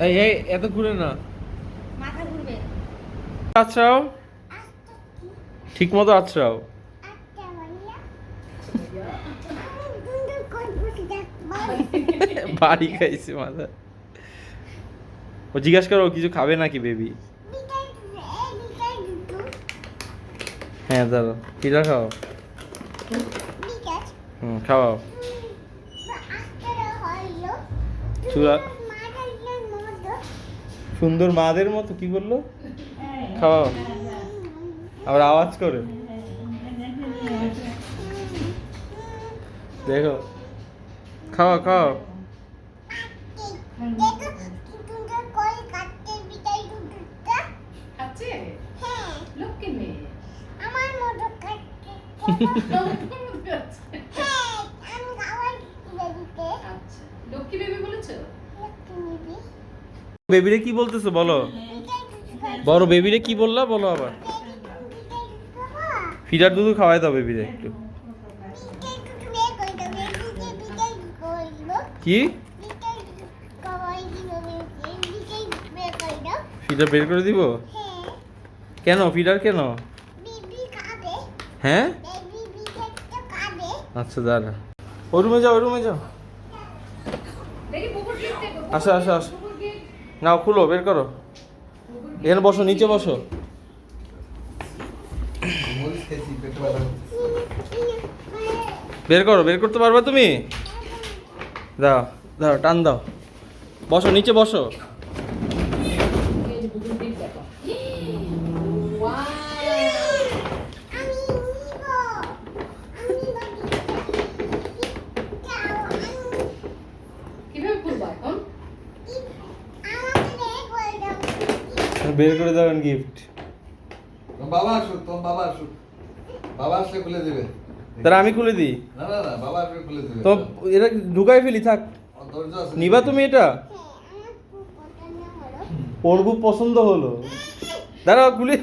এই এই এত ঘুরে না, মাথা ঘুরবে। আছড়াও, ঠিক মতো আছড়াও। বাড়ি খাইছে মাথা। ও জিজ্ঞাসা করো কিছু খাবে নাকি বেবি? হ্যাঁ দাঁড়ো, কিটা খাও? খাওয়াও। চূড়া সুন্দর মাদের মতো কি বললো? খাওয়াও, আবার আওয়াজ করে দেখো। খাওয়া খাও। বেবিরে কি বলতেছো বলো? বড় বেবিরে কি বললা বলো আবার। ফিডার দুধ খাওয়াই দাও বেবিরে একটু। কি ফিডার বের করে দিব? কেন ফিডার কেন? হ্যাঁ আচ্ছা দাঁড়া, ওই রুমে যাও, ওই রুমে যাও। আসো আসো আসো, নাও খুলো, বের করো। এখানে বসো, নিচে বসো। বের করো, বের করতে পারবা তুমি? দাও দাও, টান দাও। বসো, নিচে বসো। বের করে দেবেন গিফট। বাবা আসুক, তোমার বাবা আসুক, বাবা আসলে খুলে দেবে। তারা আমি খুলে দিই? না না না, বাবা আসলে খুলে দেবে। তো এটা ঢুকাই ফেলি, থাক। নিবা তুমি এটা? ওর খুব পছন্দ হলো, দাঁড়াও খুলে।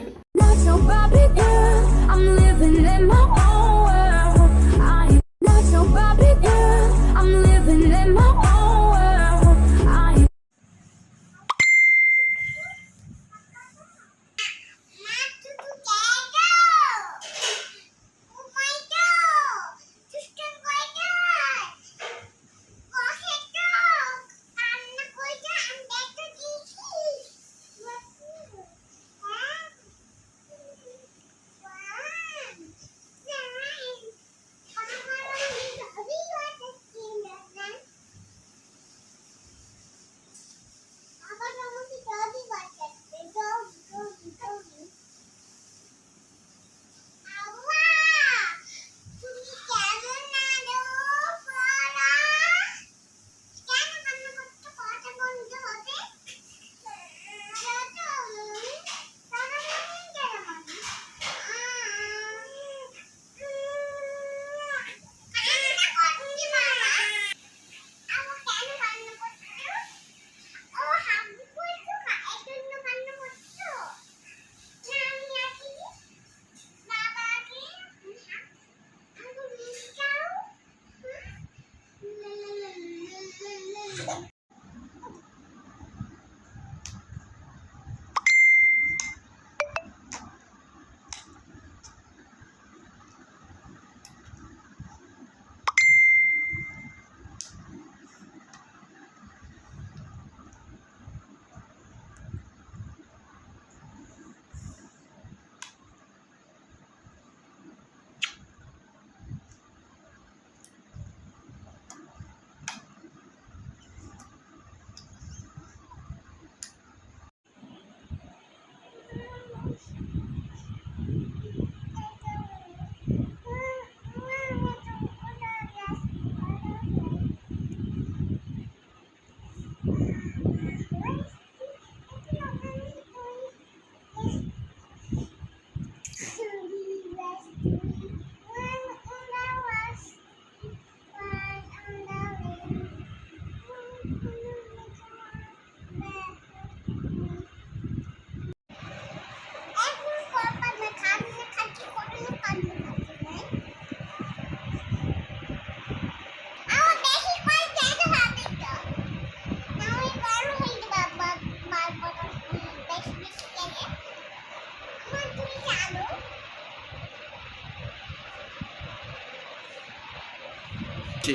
করছি।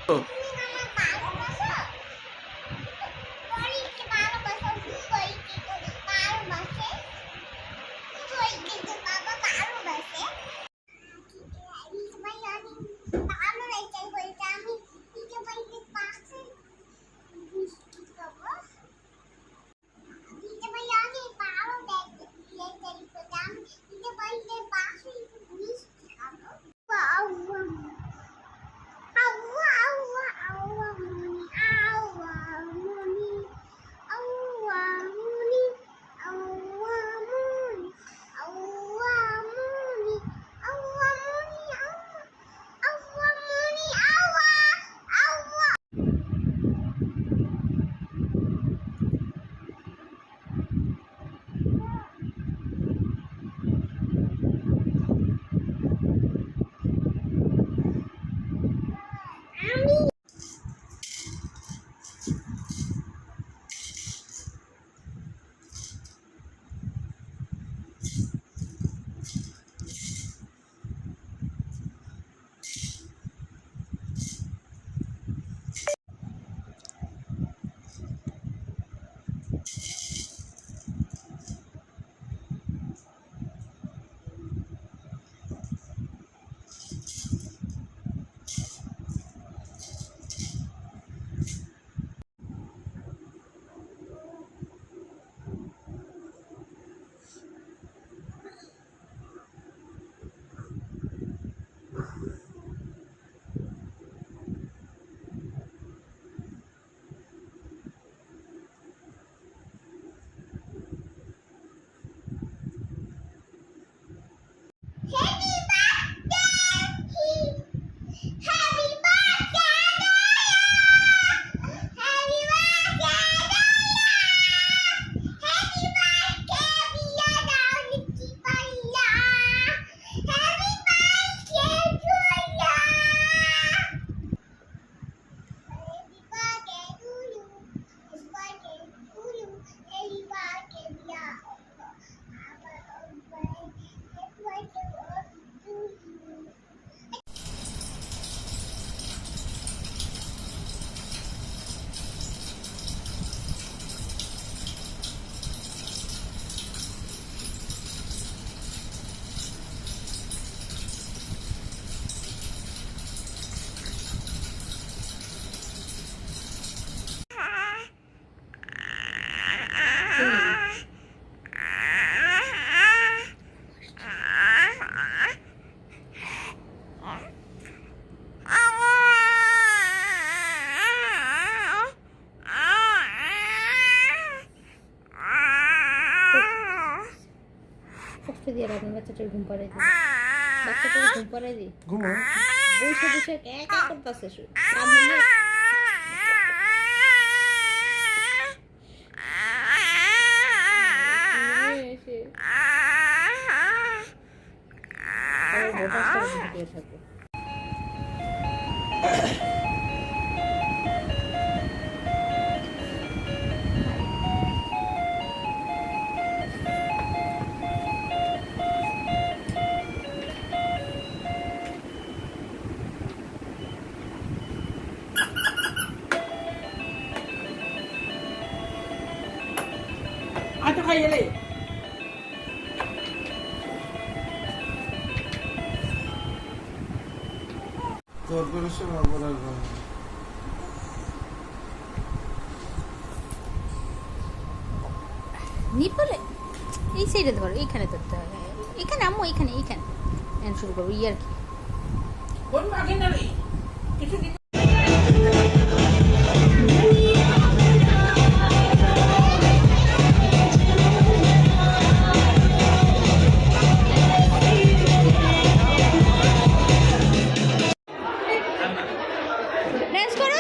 ও কষ্ট দিয়ে রাখুন, বাচ্চাটার ঘুম পাড়াই দিই, বাচ্চাটার ঘুম পাড়াই দিই। ঘুমো। বসে বসে একা করতেছে থাকবে। আটো খাই এলে তোর করে সে বাবার নিপলে এই সাইডে ধরো, এইখানে ধরতে হবে, এখানে আম্মু, এইখানে এইখানে শুরু করবো ইয়ার কি কোন আগে না রে কিছু ড্যান্স করো।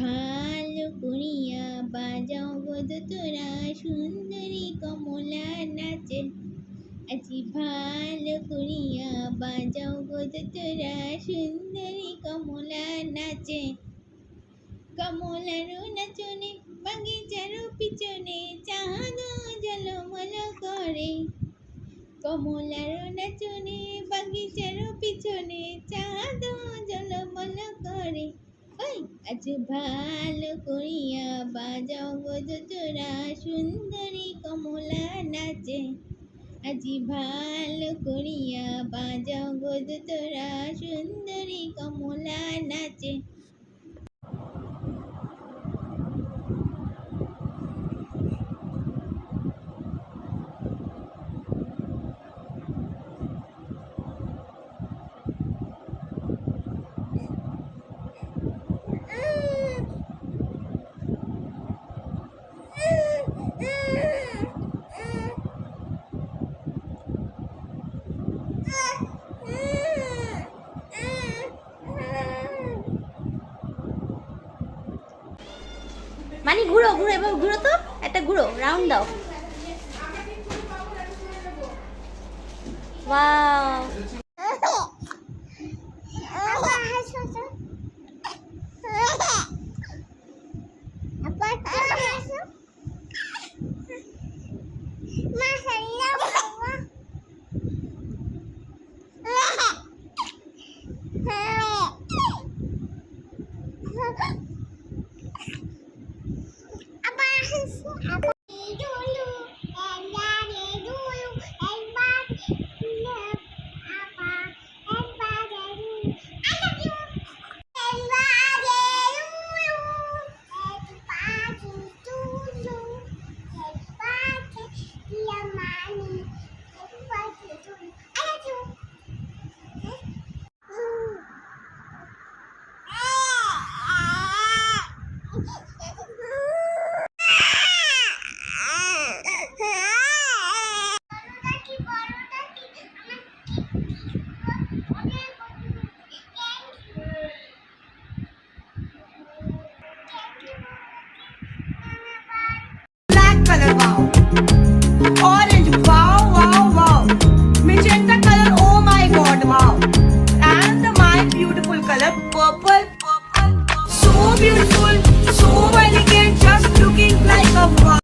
ভালো করিয়া বাজাও গো তোরা সুন্দরী কমলা নাচে। আজি ভালো করিয়া বাজাও গো তোরা সুন্দরী কমলা নাচে। কমলার নাচনে বাগিচার পিছনে চাঁদ ঝলমল করে। কমলার নাচনে বাগিচার পিছনে চাঁদ ঝলমল করে। ওই আজ ভালো করিয়া বাজাও গো তোরা সুন্দরী কমলা নাচে। আজি ভালো করিয়া বাজাও গো তোরা সুন্দরী কমলা নাচে। মানে ঘুরো ঘুরো, এবার ঘুরো তো, একটা ঘুরো, রাউন্ড দাও। Wow, Black color, wow. Orange, wow, wow, wow. Magenta color, oh my god, wow. And my beautiful color, purple, purple. So beautiful, so elegant, just looking like a wow.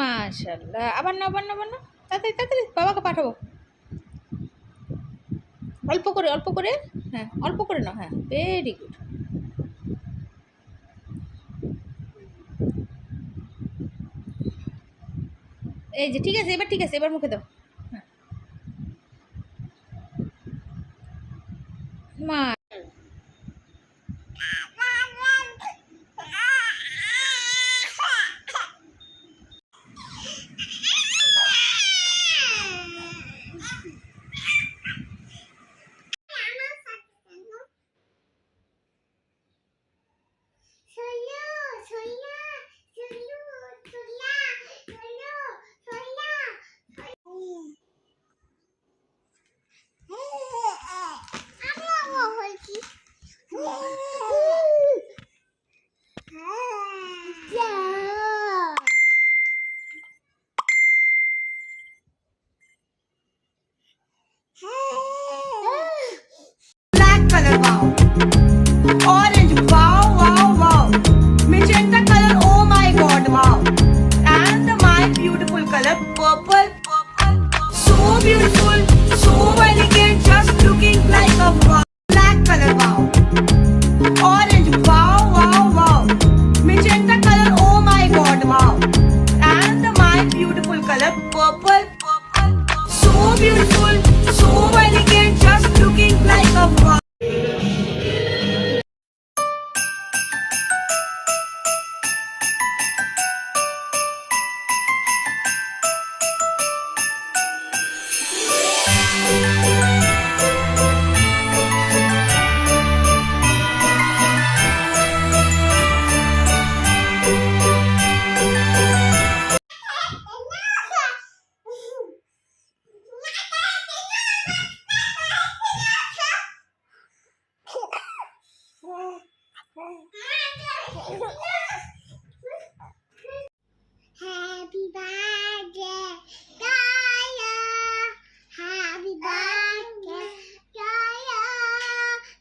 মাশাআল্লাহ, আবার না, আবার না, আবার না, তাড়াতাড়ি তাড়াতাড়ি, বাবাকে পাঠাবো। অল্প করে, অল্প করে, হ্যাঁ অল্প করে নাও, হ্যাঁ ভেরি গুড। এই যে ঠিক আছে, এবার ঠিক আছে, এবার মুখে দাও। হ্যাঁ মা Black color, wow. Orange, wow, wow, wow. Magenta color, oh my god, wow. And my beautiful color, purple, purple. So beautiful, so elegant, just looking like a wow. Black color, wow. Orange, wow, wow, wow. Magenta color, oh my god, wow. And my beautiful color, purple, purple. So beautiful, so elegant, just looking like a wow. Happy birthday, Gaia. Happy birthday, Gaia.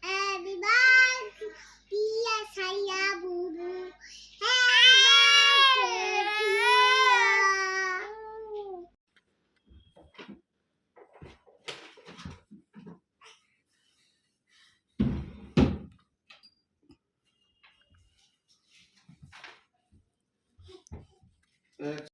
Happy birthday, dear Saya Bubu. Happy birthday to you.